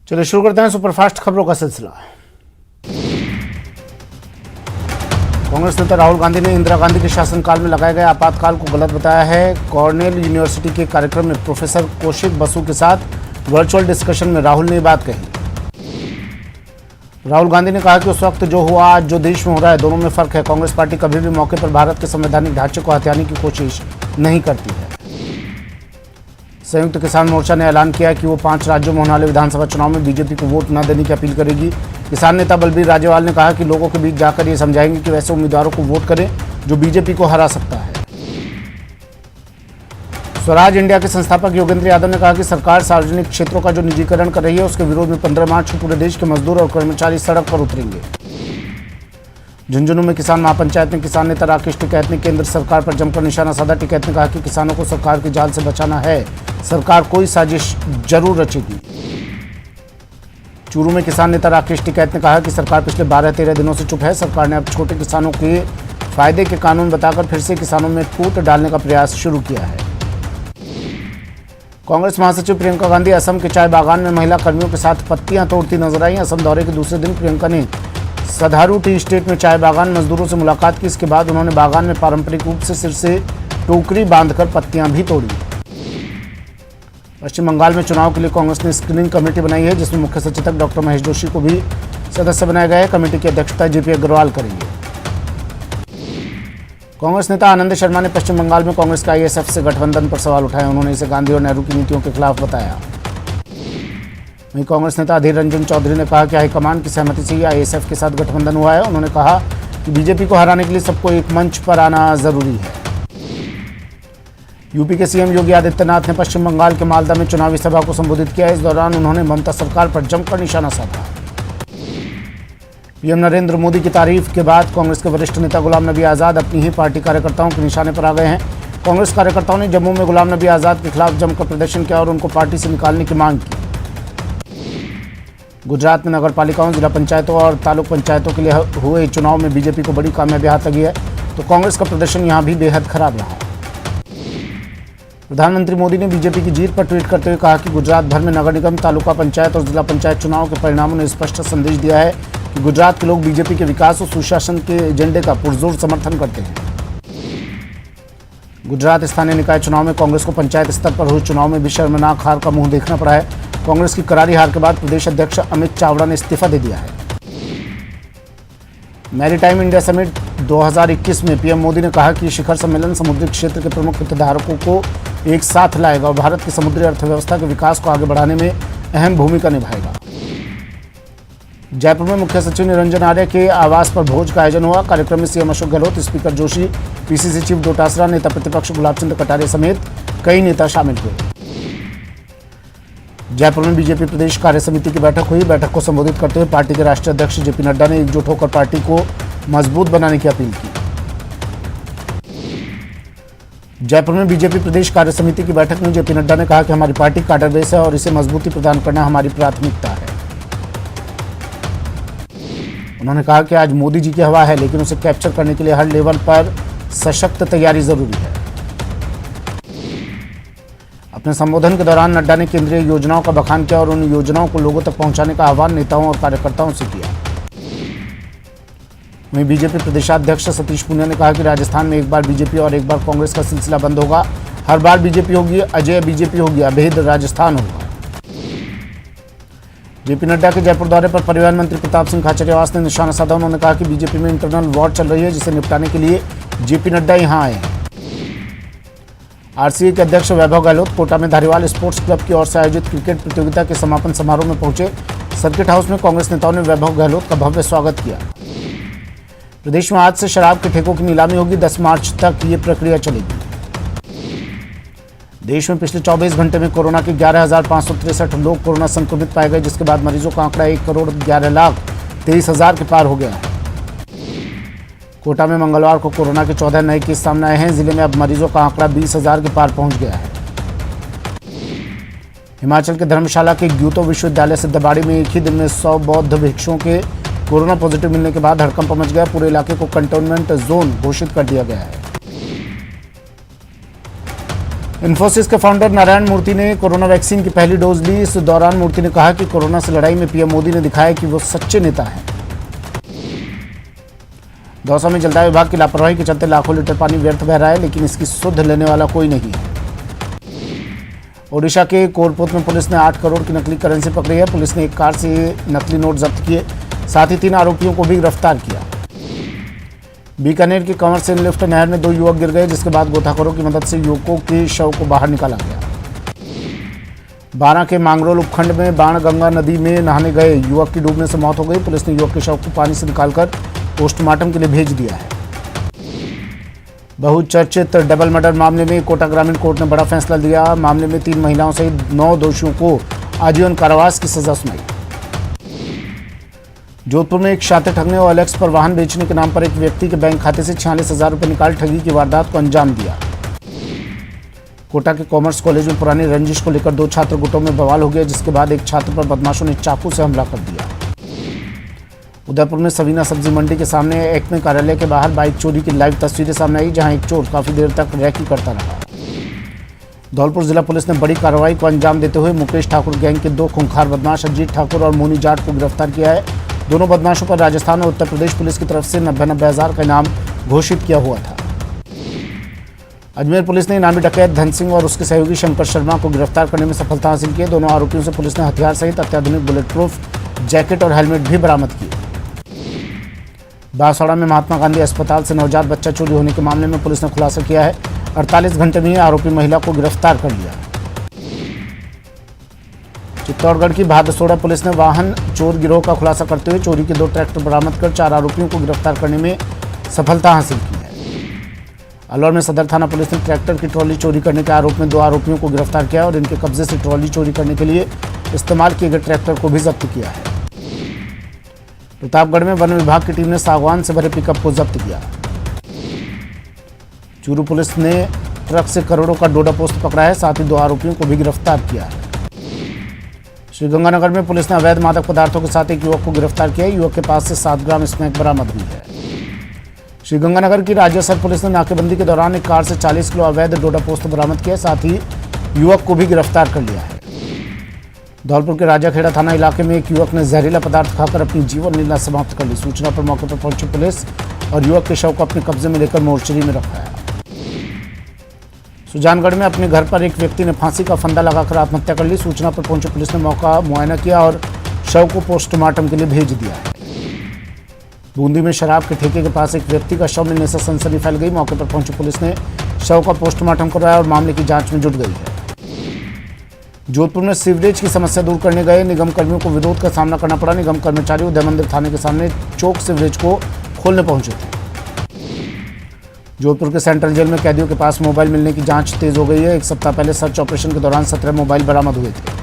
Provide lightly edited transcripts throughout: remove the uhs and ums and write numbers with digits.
चलिए शुरू करते हैं सुपरफास्ट खबरों का सिलसिला। कांग्रेस नेता राहुल गांधी ने इंदिरा गांधी के शासनकाल में लगाए गए आपातकाल को गलत बताया है। कॉर्नेल यूनिवर्सिटी के कार्यक्रम में प्रोफेसर कौशिक बसु के साथ वर्चुअल डिस्कशन में राहुल ने ये बात कही। राहुल गांधी ने कहा कि उस वक्त जो हुआ आज जो देश में हो रहा है, दोनों में फर्क है। कांग्रेस पार्टी कभी भी मौके पर भारत के संवैधानिक ढांचे को हथियाने की कोशिश नहीं करती है। संयुक्त किसान मोर्चा ने ऐलान किया कि वो 5 राज्यों में होने वाले विधानसभा चुनाव में बीजेपी को वोट न देने की अपील करेगी। किसान नेता बलबीर राजेवाल ने कहा कि लोगों के बीच जाकर ये समझाएंगे कि वैसे उम्मीदवारों को वोट करें जो बीजेपी को हरा सकता है। स्वराज इंडिया के संस्थापक योगेंद्र यादव ने कहा कि सरकार सार्वजनिक क्षेत्रों का जो निजीकरण कर रही है, उसके विरोध में 15 मार्च को पूरे देश के मजदूर और कर्मचारी सड़क पर उतरेंगे। झुंझुनू में किसान महापंचायत में किसान नेता राकेश टिकैत ने केंद्र सरकार पर जमकर निशाना साधा। टिकैत ने कहा कि किसानों को सरकार की जाल से बचाना है, सरकार कोई साजिश जरूर रचेगी। चूरू में किसान नेता राकेश टिकैत ने कहा कि सरकार पिछले 12-13 दिनों से चुप है। सरकार ने अब छोटे किसानों के फायदे के कानून बताकर फिर से किसानों में फूट डालने का प्रयास शुरू किया है। कांग्रेस महासचिव प्रियंका गांधी असम के चाय बागान में महिला कर्मियों के साथ पत्तियां तोड़ती नजर आई। असम दौरे के दूसरे दिन प्रियंका ने सधारू टी स्टेट में चाय बागान मजदूरों से मुलाकात की। इसके बाद उन्होंने बागान में पारंपरिक रूप से सिर से टोकरी बांधकर पत्तियां भी तोड़ी। पश्चिम बंगाल में चुनाव के लिए कांग्रेस ने स्क्रीनिंग कमेटी बनाई है, जिसमें मुख्य सचेतक डॉक्टर महेश जोशी को भी सदस्य बनाया गया है। कमेटी की अध्यक्षता जेपी अग्रवाल करेंगे। कांग्रेस नेता आनंद शर्मा ने पश्चिम बंगाल में कांग्रेस के आईएसएफ से गठबंधन पर सवाल उठाए। उन्होंने इसे गांधी और नेहरू की नीतियों के खिलाफ बताया। वहीं कांग्रेस नेता अधीर रंजन चौधरी ने कहा कि हाईकमान की सहमति से ही आईएसएफ के साथ गठबंधन हुआ है। उन्होंने कहा कि बीजेपी को हराने के लिए सबको एक मंच पर आना जरूरी है। यूपी के सीएम योगी आदित्यनाथ ने पश्चिम बंगाल के मालदा में चुनावी सभा को संबोधित किया। इस दौरान उन्होंने ममता सरकार पर जमकर निशाना साधा। पीएम नरेंद्र मोदी की तारीफ के बाद कांग्रेस के वरिष्ठ नेता गुलाम नबी आजाद अपनी ही पार्टी कार्यकर्ताओं के निशाने पर आ गए हैं। कांग्रेस कार्यकर्ताओं ने जम्मू में गुलाम नबी आजाद के खिलाफ जमकर प्रदर्शन किया और उनको पार्टी से निकालने की मांग की। गुजरात में नगर पालिकाओं, जिला पंचायतों और तालुक पंचायतों के लिए हुए चुनाव में बीजेपी को बड़ी कामयाबी हाथ लगी है, तो कांग्रेस का प्रदर्शन यहां भी बेहद खराब रहा। प्रधानमंत्री मोदी ने बीजेपी की जीत पर ट्वीट करते हुए कहा कि गुजरात भर में नगर निगम, तालुका पंचायत और जिला पंचायत चुनाव के परिणामों ने स्पष्ट संदेश दिया है कि गुजरात के लोग बीजेपी के विकास और सुशासन के एजेंडे का पुरजोर समर्थन करते हैं। गुजरात स्थानीय निकाय चुनाव में कांग्रेस को पंचायत स्तर पर हुए चुनाव में भी शर्मनाक हार का मुंह देखना पड़ा है। कांग्रेस की करारी हार के बाद प्रदेश अध्यक्ष अमित चावड़ा ने इस्तीफा दे दिया है। मैरीटाइम इंडिया समिट 2021 में पीएम मोदी ने कहा कि शिखर सम्मेलन समुद्री क्षेत्र के प्रमुख हितधारकों को एक साथ लाएगा और भारत की समुद्री अर्थव्यवस्था के विकास को आगे बढ़ाने में अहम भूमिका निभाएगा। जयपुर में मुख्य सचिव निरंजन आर्य के आवास पर भोज का आयोजन हुआ। कार्यक्रम में CM Ashok Gehlot, speaker Joshi, PCC chief Dotasra, नेता प्रतिपक्ष गुलाब चंद कटारिया समेत कई नेता शामिल हुए। जयपुर में बीजेपी प्रदेश कार्य समिति की बैठक हुई। बैठक को संबोधित करते हुए पार्टी के राष्ट्रीय अध्यक्ष जेपी नड्डा ने एकजुट होकर पार्टी को मजबूत बनाने की अपील की। जयपुर में बीजेपी प्रदेश कार्य समिति की बैठक में जेपी नड्डा ने कहा कि हमारी पार्टी काडर बेस है और इसे मजबूती प्रदान करना हमारी प्राथमिकता है। उन्होंने कहा कि आज मोदी जी की हवा है, लेकिन उसे कैप्चर करने के लिए हर लेवल पर सशक्त तैयारी जरूरी है। अपने संबोधन के दौरान नड्डा ने केंद्रीय योजनाओं का बखान किया और उन योजनाओं को लोगों तक पहुंचाने का आह्वान नेताओं और कार्यकर्ताओं से किया। वहीं बीजेपी प्रदेशाध्यक्ष सतीश पूनिया ने कहा कि राजस्थान में एक बार बीजेपी और एक बार कांग्रेस का सिलसिला बंद होगा। हर बार बीजेपी होगी, अजय बीजेपी होगी, अभेद राजस्थान होगा। जेपी नड्डा के जयपुर दौरे पर परिवहन मंत्री प्रताप सिंह खाचरियावास ने निशाना साधा। उन्होंने कहा कि बीजेपी में इंटरनल वॉर चल रही है, जिसे निपटाने के लिए जेपी नड्डा यहां आए हैं। आरसीए के अध्यक्ष वैभव गहलोत कोटा में धारीवाल स्पोर्ट्स क्लब की ओर से आयोजित क्रिकेट प्रतियोगिता के समापन समारोह में पहुंचे। सर्किट हाउस में कांग्रेस नेताओं ने वैभव गहलोत का भव्य स्वागत किया। प्रदेश में आज से शराब के ठेकों की नीलामी होगी। 10 मार्च तक ये प्रक्रिया चलेगी। देश में पिछले 24 घंटे में कोरोना के 11,563 लोग कोरोना संक्रमित पाए गए, जिसके बाद मरीजों का आंकड़ा 1,11,23,000 के पार हो गया है। कोटा में मंगलवार को कोरोना के 14 नए केस सामने आए हैं। जिले में अब मरीजों का आंकड़ा 20,000 के पार पहुंच गया है। हिमाचल के धर्मशाला के ग्यूतो विश्वविद्यालय सिद्धबाड़ी में एक ही दिन में 100 बौद्ध भिक्षुओं के कोरोना पॉजिटिव मिलने के बाद हड़कंप मच गया। पूरे इलाके को कंटेनमेंट जोन घोषित कर दिया गया है। इन्फोसिस के फाउंडर नारायण मूर्ति ने कोरोना वैक्सीन की पहली डोज ली। इस दौरान मूर्ति ने कहा कि कोरोना से लड़ाई में पीएम मोदी ने दिखाया कि वो सच्चे नेता हैं। दौसा में जलदाय विभाग की लापरवाही के चलते लाखों लीटर पानी व्यर्थ बह रहा है, लेकिन इसकी सुध लेने वाला कोई नहीं है। ओडिशा के कोरपुत में पुलिस ने 8 करोड़ की नकली करेंसी पकड़ी है। पुलिस ने एक कार से नकली नोट जब्त किए, साथ ही 3 आरोपियों को भी गिरफ्तार किया। बीकानेर की कंवर सेन लिफ्ट नहर में 2 युवक गिर गए, जिसके बाद गोताखोरों की मदद से युवकों के शव को बाहर निकाला गया। बारां के मांगरोल उपखंड में बाणगंगा नदी में नहाने गए युवक की डूबने से मौत हो गई। पुलिस ने युवक के शव को पानी से निकालकर पोस्टमार्टम के लिए भेज दिया है। बहुचर्चित डबल मर्डर मामले में कोटा ग्रामीण कोर्ट ने बड़ा फैसला दिया। मामले में 3 महिलाओं सहित 9 दोषियों को आजीवन कारावास की सजा सुनाई। जोधपुर में एक शातिर ठगने और OLX पर वाहन बेचने के नाम पर एक व्यक्ति के बैंक खाते से 46,000 रुपये निकाल ठगी की वारदात को अंजाम दिया। कोटा के कॉमर्स कॉलेज में पुरानी रंजिश को लेकर 2 छात्र गुटों में बवाल हो गया, जिसके बाद एक छात्र पर बदमाशों ने चाकू से हमला कर दिया। उदयपुर में सवीना सब्जी मंडी के सामने एक्मे कार्यालय के बाहर बाइक चोरी की लाइव तस्वीरें सामने आई, जहां एक चोर काफी देर तक रैकी करता रहा। धौलपुर जिला पुलिस ने बड़ी कार्रवाई को अंजाम देते हुए मुकेश ठाकुर गैंग के 2 खूंखार बदमाश अजीत ठाकुर और मोनी जाट को गिरफ्तार किया है। दोनों बदमाशों पर राजस्थान और उत्तर प्रदेश पुलिस की तरफ से 90,000 का इनाम घोषित किया हुआ था। अजमेर पुलिस ने इनामी डकैत धन सिंह और उसके सहयोगी शंकर शर्मा को गिरफ्तार करने में सफलता हासिल की है। दोनों आरोपियों से पुलिस ने हथियार सहित अत्याधुनिक बुलेट प्रूफ जैकेट और हेलमेट भी बरामद किए। बांसवाड़ा में महात्मा गांधी अस्पताल से नवजात बच्चा चोरी होने के मामले में पुलिस ने खुलासा किया है। 48 घंटे में ही आरोपी महिला को गिरफ्तार कर लिया। चित्तौड़गढ़ की भादसोड़ा पुलिस ने वाहन चोर गिरोह का खुलासा करते हुए चोरी के 2 ट्रैक्टर बरामद कर 4 आरोपियों को गिरफ्तार करने में सफलता हासिल की है। अलवर में सदर थाना पुलिस ने ट्रैक्टर की ट्रॉली चोरी करने के आरोप में 2 आरोपियों को गिरफ्तार किया और इनके कब्जे से ट्रॉली चोरी करने के लिए इस्तेमाल किए गए ट्रैक्टर को भी जब्त किया है। प्रतापगढ़ में वन विभाग की टीम ने सागवान से भरे पिकअप को जब्त किया। चूरू पुलिस ने ट्रक से करोड़ों का डोडा पोस्त पकड़ा है, साथ ही 2 आरोपियों को भी गिरफ्तार किया है। श्रीगंगानगर में पुलिस ने अवैध मादक पदार्थों के साथ एक युवक को गिरफ्तार किया है। युवक के पास से 7 ग्राम स्मैक बरामद हुई है। श्रीगंगानगर की राज्यसर पुलिस ने नाकेबंदी के दौरान एक कार से 40 किलो अवैध डोडा पोस्त बरामद किया, साथ ही युवक को भी गिरफ्तार कर लिया है। धौलपुर के राजाखेड़ा थाना इलाके में एक युवक ने जहरीला पदार्थ खाकर अपनी जीवन लीला समाप्त कर ली। सूचना पर मौके पर पहुंची पुलिस और युवक के शव को अपने कब्जे में लेकर मोर्चरी में रखवाया। सुजानगढ़ में अपने घर पर एक व्यक्ति ने फांसी का फंदा लगाकर आत्महत्या कर ली। सूचना पर पहुंची पुलिस ने मौका मुआयना किया और शव को पोस्टमार्टम के लिए भेज दिया है। बूंदी में शराब के ठेके के पास एक व्यक्ति का शव मिलने से सनसनी फैल गई। मौके पर पहुंची पुलिस ने शव का पोस्टमार्टम करवाया और मामले की जांच में जुट गई है। जोधपुर में सीवरेज की समस्या दूर करने गए निगम कर्मियों को विरोध का सामना करना पड़ा। निगम कर्मचारी उदय मंदिर थाने के सामने चौक सीवरेज को खोलने पहुंचे थे। जोधपुर के सेंट्रल जेल में कैदियों के पास मोबाइल मिलने की जांच तेज हो गई है। 1 सप्ताह पहले सर्च ऑपरेशन के दौरान 17 मोबाइल बरामद हुए थे।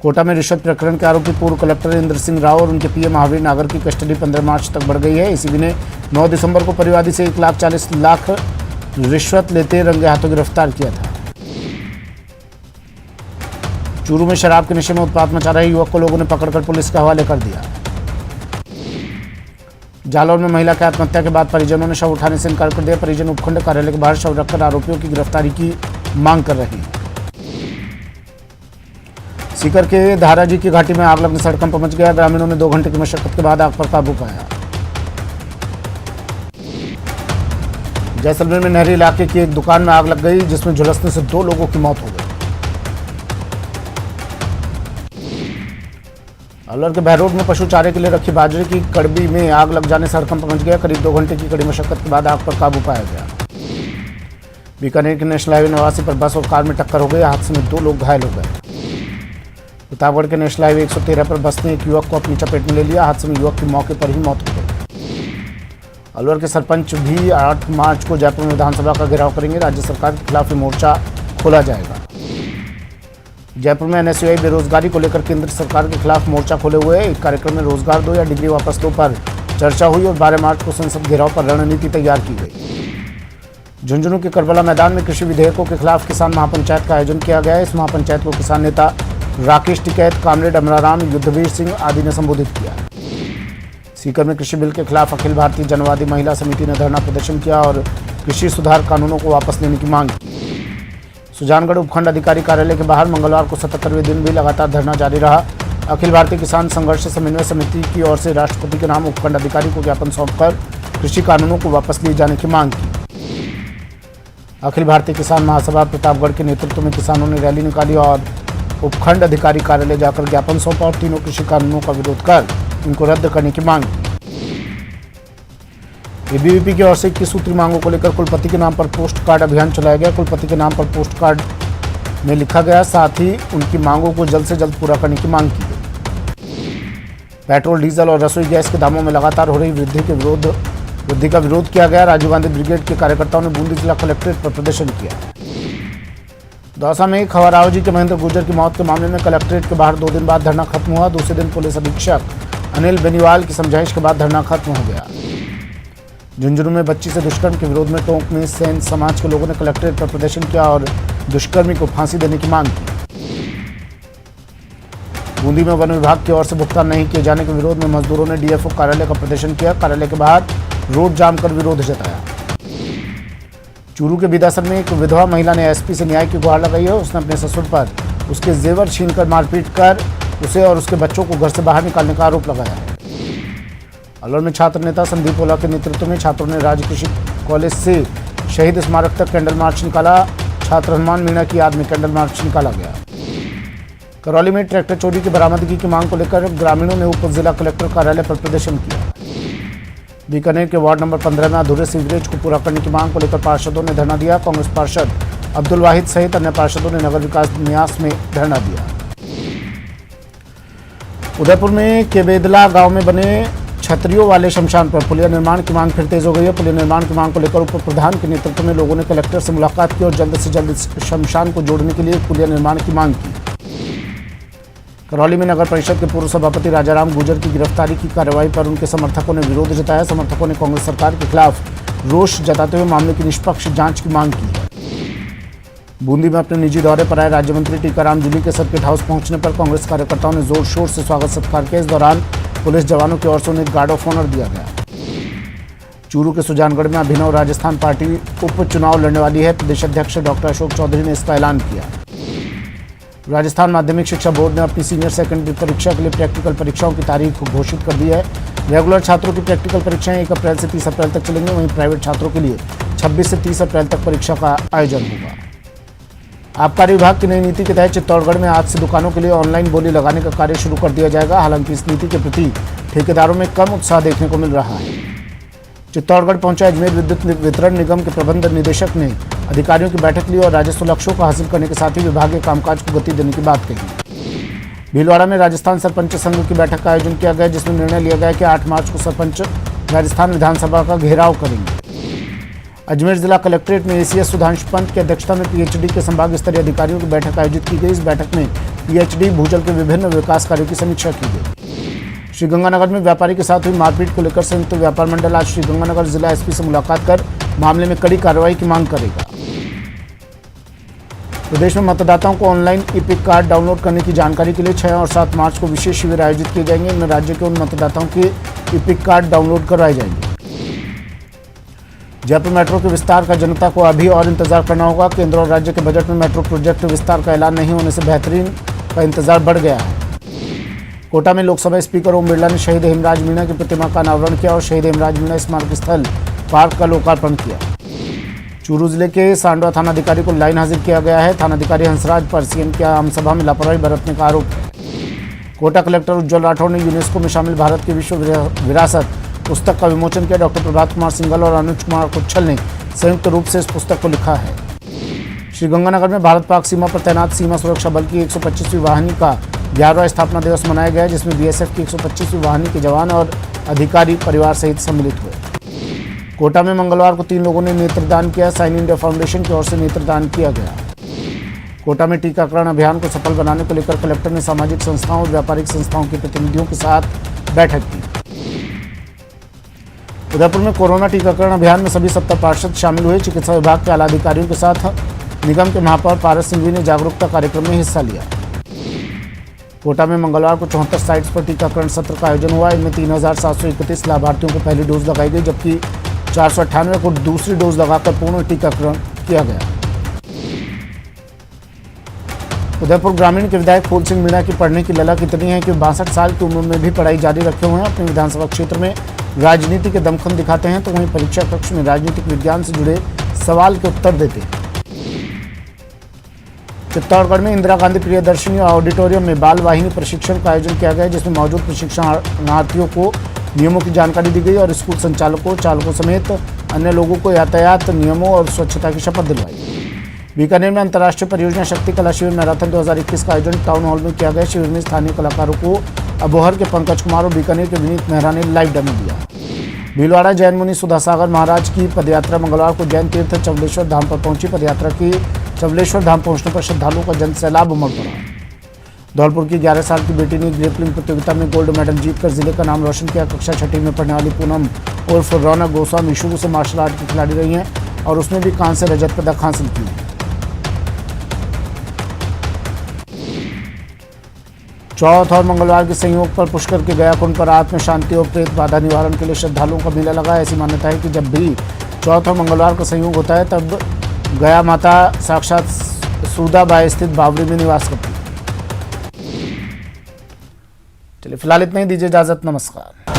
कोटा में रिश्वत प्रकरण के आरोपी पूर्व कलेक्टर इंद्र सिंह राव और उनके पीए महावीर नागर की कस्टडी 15 मार्च तक बढ़ गई है। एसीबी ने 9 दिसंबर को परिवादी से 1,40,00,000 रिश्वत लेते रंगे हाथों गिरफ्तार किया था। चूरू में शराब के नशे में उत्पात मचा रहे युवक को लोगों ने पकड़कर पुलिस के हवाले कर दिया। जालौर में महिला की आत्महत्या के बाद परिजनों ने शव उठाने से इनकार कर दिया। परिजन उपखंड कार्यालय के बाहर शव रखकर आरोपियों की गिरफ्तारी की मांग कर रहे हैं। सीकर के धाराजी की घाटी में आग लगने से हड़कंप मच गया। ग्रामीणों ने 2 घंटे की मशक्कत के बाद आग पर काबू पाया। जैसलमेर में नहरी इलाके की एक दुकान में आग लग गई, जिसमें झुलसने से 2 लोगों की मौत हो गई। अलवर के बहरोड में पशु चारे के लिए रखी बाजरे की कड़बी में आग लग जाने से हड़कंप मच गया। करीब 2 घंटे की कड़ी मशक्कत के बाद आग पर काबू पाया गया। बीकानेर के नेशनल हाईवे 89 पर बस और कार में टक्कर हो गई। हादसे में 2 लोग घायल हो गए। प्रतापगढ़ के नेशनल हाईवे 113 पर बस ने एक युवक को अपनी चपेट में ले लिया। हादसे में युवक की मौके पर ही मौत हो गई। अलवर के सरपंच भी 8 मार्च को जयपुर में विधानसभा का घेराव करेंगे। राज्य सरकार के खिलाफ ये मोर्चा खोला जाएगा। जयपुर में NSUI बेरोजगारी को लेकर केंद्र सरकार के खिलाफ मोर्चा खोले हुए एक कार्यक्रम में रोजगार दो या डिग्री वापस लो पर चर्चा हुई और 12 मार्च को संसद घेराव पर रणनीति तैयार की गई। झुंझुनू के करबला मैदान में कृषि विधेयकों के खिलाफ किसान महापंचायत का आयोजन किया गया। इस महापंचायत को किसान नेता राकेश टिकैत, कामरेड अमराराम, युद्धवीर सिंह आदि ने संबोधित किया। सीकर में कृषि बिल के खिलाफ अखिल भारतीय जनवादी महिला समिति ने धरना प्रदर्शन किया और कृषि सुधार कानूनों को वापस लेने की मांग की। सुजानगढ़ उपखंड अधिकारी कार्यालय के बाहर मंगलवार को 77वें दिन भी लगातार धरना जारी रहा। अखिल भारतीय किसान संघर्ष समन्वय समिति की ओर से राष्ट्रपति के नाम उपखंड अधिकारी को ज्ञापन सौंपकर कृषि कानूनों को वापस लिए जाने की मांग की। अखिल भारतीय किसान महासभा प्रतापगढ़ के नेतृत्व में किसानों ने रैली निकाली और उपखंड अधिकारी कार्यालय जाकर ज्ञापन सौंपा और तीनों कृषि कानूनों का विरोध कर इनको रद्द करने की मांग की। एबीवीपी की ओर से 21 सूत्री मांगों को लेकर कुलपति के नाम पर पोस्ट कार्ड अभियान चलाया गया। कुलपति के नाम पर पोस्ट कार्ड में लिखा गया, साथ ही उनकी मांगों को जल्द से जल्द पूरा करने की मांग की गई। पेट्रोल, डीजल और रसोई गैस के दामों में लगातार हो रही वृद्धि का विरोध किया गया। राजीव गांधी ब्रिगेड के कार्यकर्ताओं ने बूंदी जिला कलेक्ट्रेट पर प्रदर्शन किया। दौसा में खवराव जी के महेंद्र गुर्जर की मौत के मामले में कलेक्ट्रेट के बाहर 2 दिन बाद धरना खत्म हुआ। दूसरे दिन पुलिस अधीक्षक अनिल बेनीवाल की समझाइश के बाद धरना खत्म हो गया। झुंझुनू में बच्ची से दुष्कर्म के विरोध में टोंक में सेन समाज के लोगों ने कलेक्ट्रेट पर प्रदर्शन किया और दुष्कर्मी को फांसी देने की मांग की। बूंदी में वन विभाग की ओर से भुगतान नहीं किए जाने के विरोध में मजदूरों ने डीएफओ कार्यालय का प्रदर्शन किया। कार्यालय के बाहर रोड जाम कर विरोध जताया। चूरू के बिदासन में एक विधवा महिला ने एसपी से न्याय की गुहार लगाई है। उसने अपने ससुर पर उसके जेवर छीनकर मारपीट कर उसे और उसके बच्चों को घर से बाहर निकालने का आरोप लगाया है। अलवर में छात्र नेता संदीप ओला के नेतृत्व में छात्रों ने राज्य कृषि कॉलेज से शहीद स्मारक तक कैंडल मार्च निकाला। छात्र हनुमान मीणा की याद में कैंडल मार्च निकाला गया। करौली में ट्रैक्टर चोरी की बरामदगी की मांग को लेकर ग्रामीणों ने उप जिला कलेक्टर कार्यालय पर प्रदर्शन किया। बीकानेर के वार्ड नंबर 15 में अधूरे सीवरेज को पूरा करने की मांग को लेकर पार्षदों ने धरना दिया। कांग्रेस पार्षद अब्दुल वाहिद सहित अन्य पार्षदों ने नगर विकास न्यास में धरना दिया। उदयपुर में केबेदला गांव में बने छतरियों वाले शमशान पर पुलिया निर्माण की मांग फिर तेज हो गई है। पुलिया निर्माण की मांग को लेकर उप प्रधान के नेतृत्व में लोगों ने कलेक्टर से मुलाकात की और जल्द से जल्द शमशान को जोड़ने के लिए पुलिया निर्माण की मांग की। करौली में नगर परिषद के पूर्व सभापति राजाराम गुर्जर की गिरफ्तारी की कार्रवाई पर उनके समर्थकों ने विरोध जताया। समर्थकों ने कांग्रेस सरकार के खिलाफ रोष जताते हुए मामले की निष्पक्ष जांच की मांग की है। बूंदी में अपने निजी दौरे पर आए राज्य मंत्री टीकाराम जूली के सर्किट हाउस पहुंचने पर कांग्रेस कार्यकर्ताओं ने जोर शोर से स्वागत सत्कार किया। इस दौरान पुलिस जवानों की ओर से उन्हें गार्ड ऑफ ऑनर दिया गया। चूरू के सुजानगढ़ में अभिनव राजस्थान पार्टी उपचुनाव लड़ने वाली है। प्रदेश अध्यक्ष डॉक्टर अशोक चौधरी ने इसका ऐलान किया। राजस्थान माध्यमिक शिक्षा बोर्ड ने अपनी सीनियर सेकेंडरी परीक्षा के लिए प्रैक्टिकल परीक्षाओं की तारीख घोषित कर दी है। रेगुलर छात्रों की प्रैक्टिकल परीक्षाएं 1 अप्रैल से 30 अप्रैल तक चलेंगी। वहीं प्राइवेट छात्रों के लिए 26 से 30 अप्रैल तक परीक्षा का आयोजन होगा। आबकारी विभाग की नई नीति के तहत चित्तौड़गढ़ में आज से दुकानों के लिए ऑनलाइन बोली लगाने का कार्य शुरू कर दिया जाएगा। हालांकि इस नीति के प्रति ठेकेदारों में कम उत्साह देखने को मिल रहा है। चित्तौड़गढ़ पहुंचे अजमेर विद्युत वितरण निगम के प्रबंध निदेशक ने अधिकारियों की बैठक ली और राजस्व लक्ष्यों को हासिल करने के साथ ही विभागीय कामकाज को गति देने की बात कही। भीलवाड़ा में राजस्थान सरपंच संघ की बैठक का आयोजन किया गया, जिसमें निर्णय लिया गया कि 8 मार्च को सरपंच राजस्थान विधानसभा का घेराव करेंगे। अजमेर जिला कलेक्ट्रेट में एसीएस सुधांशु पंत की अध्यक्षता में पीएचडी के संभाग स्तरीय अधिकारियों की बैठक आयोजित की गई। इस बैठक में पीएचडी भूजल के विभिन्न विकास कार्यों की समीक्षा की गई। श्रीगंगानगर में व्यापारी के साथ हुई मारपीट को लेकर संयुक्त व्यापार मंडल आज श्रीगंगानगर जिला एसपी से मुलाकात कर मामले में कड़ी कार्रवाई की मांग करेगा। प्रदेश में मतदाताओं को ऑनलाइन ईपिक कार्ड डाउनलोड करने की जानकारी के लिए 6 और 7 मार्च को विशेष शिविर आयोजित किए जाएंगे। इनमें राज्य के उन मतदाताओं के ईपिक कार्ड डाउनलोड करवाए जाएंगे। जयपुर मेट्रो के विस्तार का जनता को अभी और इंतजार करना होगा। केंद्र और राज्य के बजट में मेट्रो प्रोजेक्ट विस्तार का ऐलान नहीं होने से बेहतरीन का इंतजार बढ़ गया है। कोटा में लोकसभा स्पीकर ओम बिरला ने शहीद हेमराज मीणा की प्रतिमा का अनावरण किया और शहीद हेमराज मीणा स्मारक स्थल पार्क का लोकार्पण किया। चूरू जिले के सांडवा थानाधिकारी को लाइन हाजिर किया गया है। थानाधिकारी हंसराज पर सीएम की आमसभा में लापरवाही बरतने का आरोप है। कोटा कलेक्टर उज्ज्वल राठौड़ ने यूनेस्को में शामिल भारत की विश्व विरासत पुस्तक का विमोचन किया। डॉक्टर प्रभात कुमार सिंघल और अनुज कुमार कुच्छल ने संयुक्त रूप से इस पुस्तक को लिखा है। श्रीगंगानगर में भारत पाक सीमा पर तैनात सीमा सुरक्षा बल की 125वीं वाहिनी का 11वां स्थापना दिवस मनाया गया, जिसमें बीएसएफ की 125वीं वाहिनी के जवान और अधिकारी परिवार सहित सम्मिलित हुए। कोटा में मंगलवार को 3 लोगों ने नेत्रदान किया। साइन इंडिया फाउंडेशन की ओर से नेत्रदान किया गया। कोटा में टीकाकरण अभियान को सफल बनाने को लेकर कलेक्टर ने सामाजिक संस्थाओं और व्यापारिक संस्थाओं के प्रतिनिधियों के साथ बैठक की। उदयपुर में कोरोना टीकाकरण अभियान में सभी 70 पार्षद शामिल हुए। चिकित्सा विभाग के आला अधिकारियों के साथ निगम के महापौर पारस सिंघवी ने जागरूकता कार्यक्रम में हिस्सा लिया। कोटा में मंगलवार को 74 साइट्स पर टीकाकरण सत्र का आयोजन हुआ। इनमें 3731 लाभार्थियों को पहली डोज लगाई गई, जबकि 498 को दूसरी डोज लगाकर पूर्ण टीकाकरण किया गया। उदयपुर ग्रामीण के विधायक फूल सिंह मीणा की पढ़ने की ललक इतनी है कि 62 साल की उम्र में भी पढ़ाई जारी रखे हुए हैं। अपने विधानसभा क्षेत्र में राजनीति के दमखम दिखाते हैं तो वहीं परीक्षा कक्ष में राजनीतिक विज्ञान से जुड़े सवाल के उत्तर देते हैं। चित्तौड़गढ़ में इंदिरा गांधी प्रियदर्शनी ऑडिटोरियम में बाल वाहिनी प्रशिक्षण का आयोजन किया गया, जिसमें मौजूद प्रशिक्षणार्थियों को नियमों की जानकारी दी गई और स्कूल संचालकों, चालकों समेत अन्य लोगों को यातायात नियमों और स्वच्छता की शपथ दिलवाई। बीकानेर में अंतर्राष्ट्रीय परियोजना शक्ति कला शिविर मैराथन 2021 का आयोजन टाउन हॉल में किया गया। शिविर में स्थानीय कलाकारों को अबोहर के पंकज कुमार और बीकानेर के विनीत मेहरा ने लाइव डेमो दिया। भीलवाड़ा जैन मुनि सुधासागर महाराज की पदयात्रा मंगलवार को जैन तीर्थ चवलेश्वर धाम पर पहुंची। पदयात्रा की चवलेश्वर धाम पहुंचने पर श्रद्धालुओं का जन सैलाब उमड़ पड़ा। धौलपुर की 11 साल की बेटी ने ग्रेपलिंग प्रतियोगिता में गोल्ड मेडल जीतकर जिले का नाम रोशन किया। कक्षा 6 में पढ़ने वाली पूनम उर्फ रौनक गोस्वामी शुरू से मार्शल आर्ट की खिलाड़ी रही हैं और उसने भी कांस्य रजत पदक हासिल की। चौथ और मंगलवार के संयोग पर पुष्कर के गया कुंड पर आत्म शांति और प्रेत बाधा निवारण के लिए श्रद्धालुओं का मेला लगा। ऐसी मान्यता है कि जब भी चौथ और मंगलवार का संयोग होता है तब गया माता साक्षात सूदाबाई स्थित बावरी में निवास करती है। चलिए फिलहाल इतना ही, दीजिए इजाजत, नमस्कार।